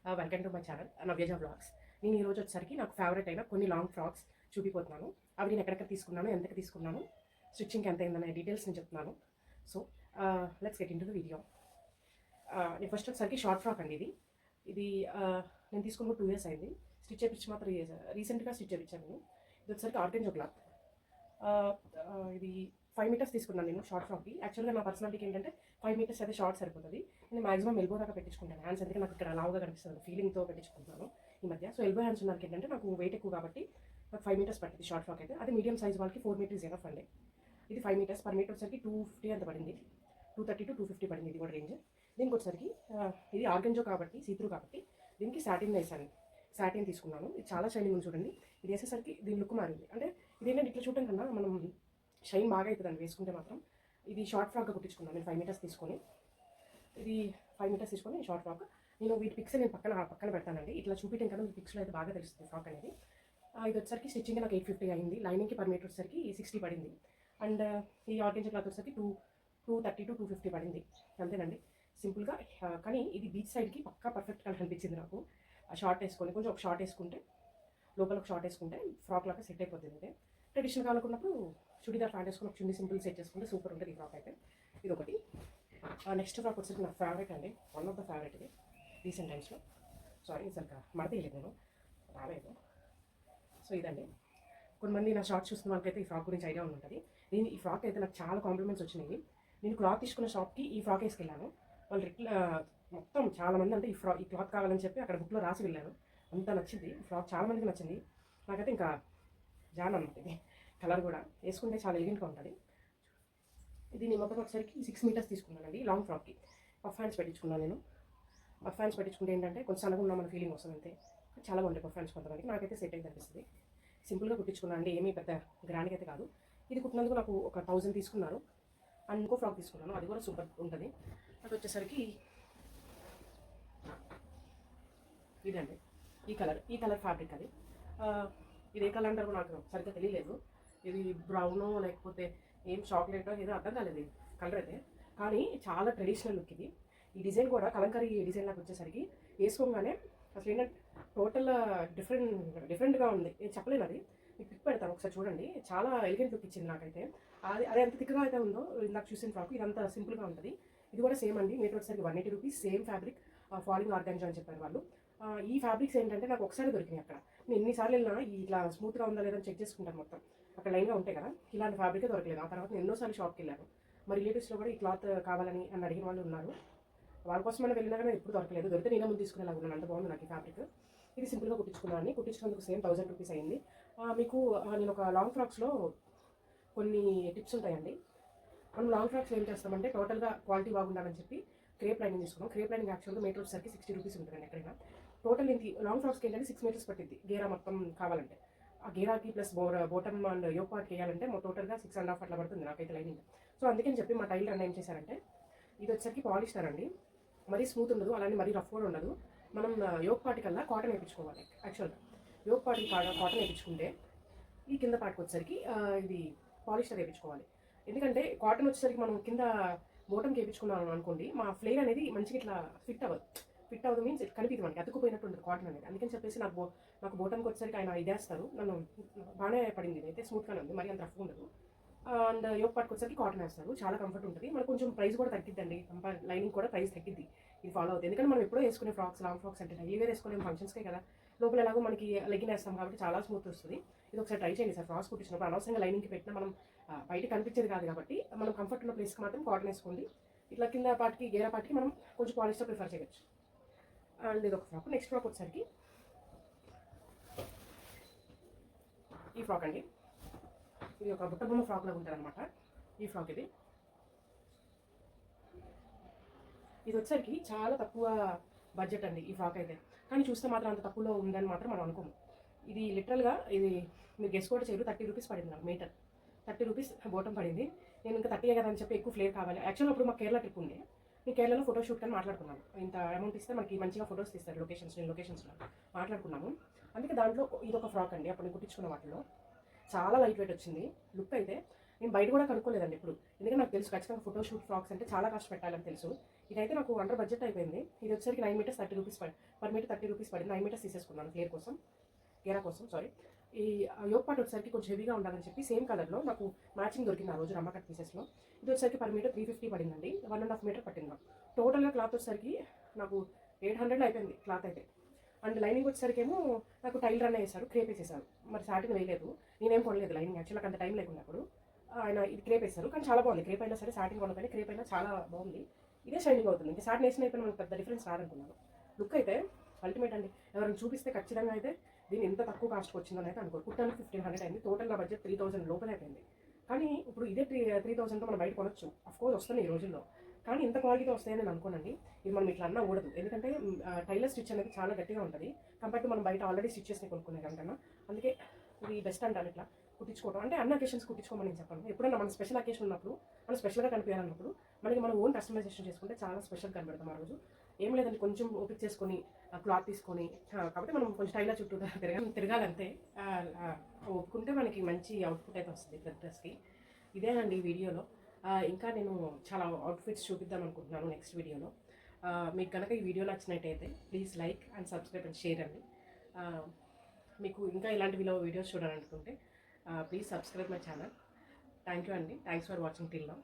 Welcome to my channel Navyaja vlogs. నేను ఈరోజు వచ్చేసరికి నాకు ఫేవరెట్ అయిన కొన్ని లాంగ్ ఫ్రాక్స్ చూపిపోతున్నాను. అవి నేను ఎక్కడెక్కడ తీసుకున్నాను, ఎంతకు తీసుకున్నాను, స్టిచ్చింగ్ ఎంత అయిందనే డీటెయిల్స్ నేను చెప్తున్నాను. So let's get in to the video. నేను ఫస్ట్ వచ్చేసరికి షార్ట్ ఫ్రాక్ అండి. ఇది నేను తీసుకున్న 2 years అయింది. స్టిచ్ చేయించి మాత్రం రీసెంట్గా స్టిచ్ చేయించాను నేను. ఇది వచ్చేసరికి ఆర్గెంజో క్లాత్. ఇది 5 meters తీసుకున్నాను నేను షార్ట్ ఫ్రాక్కి. యాక్చువల్గా నా పర్సనాలిటీకి ఏంటంటే 5 meters అయితే షార్ట్ సరిపోతుంది. నేను మాక్సిమం ఎల్బో దాకా పెట్టించుకుంటాను హ్యాండ్స్, ఎందుకంటే నాకు ఇక్కడ లావుగా కనిపిస్తుంది ఫీలింగ్తో పెట్టించుకుంటున్నాను ఈ మధ్య. సో ఎల్బో హ్యాండ్స్ ఉన్నకి ఏంటంటే నాకు వెయిట్ ఎక్కువ కాబట్టి నాకు 5 meters పట్టింది షార్ట్ ఫ్రాక్ అయితే. అది మీడియం సైజ్ వాళ్ళకి 4 meters ఎనఫ్ అండి. ఇది 5 meters, పర్ మీటర్ వచ్చేసరికి 250 అంత పడింది, 230 to 250 పడింది. ఇది కూడా రేంజ్. దీనికి వచ్చేసరికి ఇది ఆర్గెంజో కాబట్టి, సీత్రూ కాబట్టి దీనికి సాటిన్ వేసాను. సాటిన్ తీసుకున్నాను. ఇది చాలా షైనింగ్ ఉంది చూడండి. ఇది వేసేసరికి దీని లుక్ మారింది. అంటే ఇదేంటంటే ఇట్లా చూడటం కన్నా మనం షైన్ బాగా అవుతుందండి వేసుకుంటే మాత్రం. ఇది షార్ట్ ఫ్రాక్గా కుట్టించుకున్నాను నేను 5 meters తీసుకొని. ఇది 5 meters తీసుకొని షార్ట్ ఫ్రాక్. నేను వీటి పిక్స్ నేను పక్కన పెడతానండి. ఇట్లా చూపించడం కన్నా మీ పిక్స్లో అయితే బాగా తెలుస్తుంది ఫ్రాక్ అనేది. ఇది వచ్చేసరికి స్టిచ్చింగ్ నాకు 850 అయింది. లైనింగ్కి పర్ మీటర్ వచ్చేసరికి 60 పడింది. అండ్ ఈ ఆర్గెంజో క్లాత్ వచ్చేసరికి 230 to 250 పడింది. అంతేనండి సింపుల్గా. కానీ ఇది బీచ్ సైడ్కి పక్కా పర్ఫెక్ట్గా అనిపించింది నాకు. షార్ట్ వేసుకొని కొంచెం ఒక షార్ట్ వేసుకుంటే, లోపల ఒక షార్ట్ వేసుకుంటే ఫ్రాక్ లాగా సెట్ అయిపోతుంది. అంటే ట్రెడిషనల్ కావాలనుకున్నప్పుడు చుడీదార్ ప్యాంట్ వేసుకుని ఒక చున్నీ సింపుల్ సెట్ చేసుకుంటే సూపర్ ఉంటుంది ఈ ఫ్రాక్ అయితే. ఇది ఒకటి. నెక్స్ట్ ఫ్రాక్ వచ్చేసి నా ఫేవరెట్ అండి, వన్ ఆఫ్ ద ఫేవరెట్ ఇది రీసెంట్ టైమ్స్లో. సారీ సరిగ్గా మడతేయలేదు నేను, రాలేదు. సో ఇదండి. కొంతమంది నా షార్ట్స్ చూస్తున్న వాళ్ళకైతే ఈ ఫ్రాక్ గురించి ఐడియా ఉంటుంది. ఈ ఫ్రాక్ అయితే నాకు చాలా కాంప్లిమెంట్స్ వచ్చినాయి. నేను క్లాత్ తీసుకున్న షాప్కి ఈ ఫ్రాక్ వేసుకెళ్ళాను. వాళ్ళు మొత్తం చాలామంది అంటే ఈ క్లాత్ కావాలని చెప్పి అక్కడ బుక్లో రాసి వెళ్ళాను. అంత నచ్చింది ఈ ఫ్రాక్, చాలామందికి నచ్చింది. నాకైతే ఇంకా జాన్ అనమాట. ఇది కలర్ కూడా వేసుకుంటే చాలా ఎలిగెంట్గా ఉంటుంది. ఇది నేను మొత్తం ఒకసారికి 6 meters తీసుకున్నానండి లాంగ్ ఫ్రాక్కి. పఫ్ హ్యాండ్స్ పెట్టించుకున్నాను నేను. పఫ్ హ్యాండ్స్ పెట్టించుకుంటే ఏంటంటే కొంచెం సన్నగా ఉన్న మన ఫీలింగ్ వస్తుంది అంతే. చాలా బాగుంటాయి పఫ్ హ్యాండ్స్ కొంతమందికి. నాకైతే సెట్ అయితే అనిపిస్తుంది. సింపుల్గా కుట్టించుకున్నాను అండి, ఏమీ పెద్ద గ్రాండ్గా అయితే కాదు. ఇది కుట్టినందుకు నాకు ఒక 1000 తీసుకున్నారు. అండ్ ఇంకో ఫ్రాక్ తీసుకున్నాను, అది కూడా సూపర్ ఉంటుంది. అది వచ్చేసరికి ఇదండి. ఈ కలర్ ఫ్యాబ్రిక్ అది. ఇది ఏ కలర్ అంటారో నాకు సరిగ్గా తెలియలేదు. ఇది బ్రౌనో లేకపోతే ఏం చాక్లెటో ఏదో అర్థం కాలేదు కలర్ అయితే. కానీ చాలా ట్రెడిషనల్ లుక్ ఇది. ఈ డిజైన్ కూడా కలంకారీ డిజైన్ లాగా వచ్చేసరికి వేసుకోగానే అసలు ఏంటంటే టోటల్ డిఫరెంట్గా ఉంది. నేను చెప్పలేను, అది మీకు పిక్ పెడతాను ఒకసారి చూడండి. చాలా ఎలిగెంట్ లుక్ ఇచ్చింది నాకైతే. అది ఎంత థిక్గా అయితే ఉందో నాకు చూసిన ఫ్రాక్ ఇదంతా సింపుల్గా ఉంటుంది. ఇది కూడా సేమ్ అండి, మీటర్ వచ్చేసరికి 180 rupees. Same fabric, falling organza అని చెప్పారు వాళ్ళు. ఈ ఫ్యాబ్రిక్స్ ఏంటంటే నాకు ఒకసారి దొరికినాయి అక్కడ. నేను ఎన్నిసార్లు వెళ్ళినా ఇట్లా స్మూత్గా ఉందా లేదని చెక్ చేసుకుంటాను మొత్తం. అక్కడ లైన్గా ఉంటాయి కదా, ఇలాంటి ఫ్యాబ్రికే దొరకలేదు. ఆ తర్వాత నేను ఎన్నోసార్లు షాప్కి వెళ్ళాను. మా రిలేటివ్స్లో కూడా ఈ క్లాత్ కావాలని అని అడిగిన వాళ్ళు ఉన్నారు. వాళ్ళ కోసమైనా వెళ్ళినా కానీ ఎప్పుడు దొరకలేదు. దొరికితే నేను ముందు తీసుకునేలాగా ఉన్నాను, అంత బాగుంది నాకు ఈ ఫ్యాబ్రిక్. ఇది సింపుల్గా కుట్టించుకున్నాను. కుట్టించుకున్నందుకు సేమ్ 1000 rupees అయింది. మీకు నేను ఒక లాంగ్ ఫ్రాక్స్లో కొన్ని టిప్స్ ఉంటాయండి. మనం లాంగ్ ఫ్రాక్స్లో ఏం చేస్తామంటే టోటల్గా క్వాలిటీ బాగుండాలని చెప్పి క్రేప్ లైనింగ్ తీసుకున్నాం. క్రేప్ లైనింగ్ యాక్చువల్గా మీటర్ వచ్చేసరికి 60 rupees ఉంటుందండి ఎక్కడైనా. టోటల్ ఇంటి లాంగ్ ఫ్రాక్స్కి ఏంటంటే 6 meters పట్టింది గేరా మొత్తం కావాలంటే. ఆ గేరాకి plus bottom and yoke part వేయాలంటే టోటల్గా 6.5 అట్లా పడుతుంది నాకైతే లైనింగ్. సో అందుకని చెప్పి మా టైలర్ అన్న ఏం చేశారంటే, ఇది వచ్చేసరికి పాలిస్టర్ అండి, మరీ స్మూత్ ఉండదు, అలానే మరీ రఫ్ కూడా ఉండదు. మనం యోక్ పార్టీ కల్లా కాటన్ వేయించుకోవాలి. యాక్చువల్గా యోక్ పార్టీ కాటన్ వేయించుకుంటే ఈ కింద పార్ట్కి వచ్చేసరికి ఇది పాలిస్టర్ వేయించుకోవాలి. ఎందుకంటే కాటన్ వచ్చేసరికి మనం కింద బోటంకి వేయించుకున్నాను అనుకోండి, మా ఫ్లేర్ అనేది మంచిగా ఇట్లా ఫిట్ అవ్వదు మీన్స్ కనిపిది మనకి, అతుక్కుపోయినట్టు ఉంటుంది కాటన్ అనేది. అందుకని చెప్పేసి నాకు బోటంకి వచ్చేసరికి ఆయన ఇదేస్తారు. నన్ను బాగానే పడింది, అయితే స్మూత్గానే ఉంది, మరి అంత రఫ్ ఉండదు. అండ్ యోక్ పార్ట్కి వచ్చేసరికి కాటన్ వేస్తారు, చాలా కంఫర్ట్ ఉంటుంది. మనకు కొంచెం ప్రైస్ కూడా తగ్గిద్దండి, లైనింగ్ కూడా ప్రైస్ తగ్గిద్ది ఇది ఫాలో అవుతుంది. ఎందుకంటే మనం ఎప్పుడో వేసుకునే ఫ్రాక్స్, లాంగ్ ఫ్రాక్స్ అంటే డైలీ వేర్ వేసుకునే ఫంక్షన్స్కే కదా, లోపల ఎలాగో మనకి లెగ్గిన్ వేస్తాం కాబట్టి చాలా స్మూత్ వస్తుంది. ఇది ఒకసారి ట్రై చేయండి సార్. ఫ్రాక్స్ కుట్టించినప్పుడు అనవసరంగా లైనింగ్కి పెట్టినా మనం బయట కనిపించేది కాదు కాబట్టి మనం కంఫర్ట్ ఉన్న ప్లేస్కి మాత్రం కాటన్ వేసుకోండి. ఇట్లా కింద పార్ట్కి గేరా పార్ట్కి మనం కొంచెం పాలిస్టర్ ప్రిఫర్ చేయవచ్చు. అండ్ ఇది ఒక ఫ్రాక్. నెక్స్ట్ ఫ్రాక్ వచ్చేసరికి ఈ ఫ్రాక్ అండి. ఇది ఒక బుట్ట బొమ్మ ఫ్రాక్ లాగా ఉంటుంది అనమాట ఈ ఫ్రాక్. ఇది వచ్చేసరికి చాలా తక్కువ బడ్జెట్ అండి ఈ ఫ్రాక్ అయితే. కానీ చూస్తే మాత్రం అంత తక్కువలో ఉందని మాత్రం మనం అనుకోము. ఇది లిటరల్గా ఇది మీరు గెస్ కూడా చేయరు, 30 rupees పడింది నాకు మీటర్. 30 rupees బోటం పడింది. నేను ఇంకా 30 కదా అని చెప్పి ఎక్కువ ఫ్లేర్ కావాలి. యాక్చువల్గా అప్పుడు మాకు కేరళ ట్రిప్ ఉంది. నేను కేరళలో ఫోటోషూట్ కానీ మాట్లాడుకున్నాను. ఇంత అమౌంట్ ఇస్తే మనకి మంచిగా ఫొటోస్ తీస్తారు లొకేషన్స్లో మాట్లాడుకున్నాము. అందుకే దాంట్లో ఇది ఒక ఫ్రాక్ అండి. అప్పుడు నేను కుట్టించుకున్న వాటిలో చాలా లైట్ వెయిట్ వచ్చింది లుక్ అయితే. నేను బయట కూడా కనుక్కోలేదండి ఇప్పుడు, ఎందుకంటే నాకు తెలుసు ఖచ్చితంగా ఫోటోషూట్ ఫ్రాక్స్ అంటే చాలా కాస్ట్ పెట్టాలని తెలుసు. ఇదైతే నాకు అండర్ బడ్జెట్ అయిపోయింది. ఇది వచ్చేసరికి 9 metres 30 rupees per metre 30 rupees పడింది. 9 మీటర్స్ తీసేసుకున్నాను గేరా కోసం సారీ. ఈ యోగ్ పార్ట్ వచ్చేసరికి కొంచెం హెవీగా ఉండాలని చెప్పి సేమ్ కలర్లో నాకు మ్యాచింగ్ దొరికింది ఆ రోజు రమ్మ కట్ పీసెస్లో. ఇది వచ్చేసరికి పర్ మీటర్ 350 పడిందండి. 1.5 మీటర్ పట్టింది నాకు. టోటల్గా క్లాత్ వచ్చేసరికి నాకు 800 అయిపోయింది క్లాత్ అయితే. అండ్ లైనింగ్ వచ్చేసరికి ఏమో నాకు టైల్ రన్ వేశారు, క్రేప్ వేసేసారు. మరి సాటిన్ వేయలేదు, నేనేం కొనలేదు లైనింగ్. యాక్చువల్గా అంత టైం లేకున్నప్పుడు ఆయన ఇది క్రేప్ వేశారు, కానీ చాలా బాగుంది. క్రేప్ అయినా సరే సాటిన్ కొనకపోయినా క్రేప్ అయినా చాలా బాగుంది. ఇదే షైనింగ్ అవుతుంది. ఇంకా సాటిన్ వేసిన అయిపోయినా మనకు పెద్ద డిఫరెన్స్ రాదనుకున్నాను. లుక్ అయితే అల్టిమేట్ అండి. ఎవరైనా చూపిస్తే ఖచ్చితంగా అయితే దీన్ని ఎంత తక్కువ కాస్ట్కి వచ్చిందని అయితే అనుకోరు. కుట్టానికి 1500 అయింది. టోటల్ నా బడ్జెట్ 3000 లోపల అయిపోయింది. కానీ ఇప్పుడు ఇదే 3000తో మనం బయట కొనొచ్చు. అఫ్కోర్స్ వస్తున్నాయి ఈ రోజుల్లో, కానీ ఇంత క్వాలిటీతో వస్తాయని నేను అనుకోనండి. ఇది మనం ఇట్లా అన్నా కూడదు, ఎందుకంటే టైలర్ స్టిచ్ అనేది చాలా గట్టిగా ఉంటుంది కంపేర్ టు మనం బయట ఆల్రెడీ స్టిచ్ చేసి కొనుక్కునే దానికన్నా. అందుకే ఇది బెస్ట్ అంటాను ఇట్లా కుట్టించుకోవడం. అంటే అన్ని అకేషన్స్ కుట్టించుకోమని నేను చెప్పాను. ఎప్పుడైనా మన స్పెషల్ అకేషన్ ఉన్నప్పుడు, మనం స్పెషల్గా కనిపించాలన్నప్పుడు మనకి మనం ఓన్ కస్టమైజేషన్ చేసుకుంటే చాలా స్పెషల్ కనబడతాం ఆ రోజు. ఏం లేదండి, కొంచెం ఓపిక చేసుకొని క్లాత్ తీసుకొని, కాబట్టి మనం కొంచెం టైలర్ చుట్టూ తిరగాలంతే. ఒప్పుకుంటే మనకి మంచి అవుట్పుట్ అయితే వస్తుంది ప్రతి డ్రెస్కి. ఇదేనండి ఈ వీడియోలో. ఇంకా నేను చాలా అవుట్ఫిట్స్ చూపిద్దాం అనుకుంటున్నాను నెక్స్ట్ వీడియోలో. మీకు కనుక ఈ వీడియో నచ్చినట్టయితే please like and subscribe and share అండి. మీకు ఇంకా ఇలాంటి వీడియోస్ చూడాలనుకుంటే please subscribe my channel. Thank you అండి. Thanks for watching till now.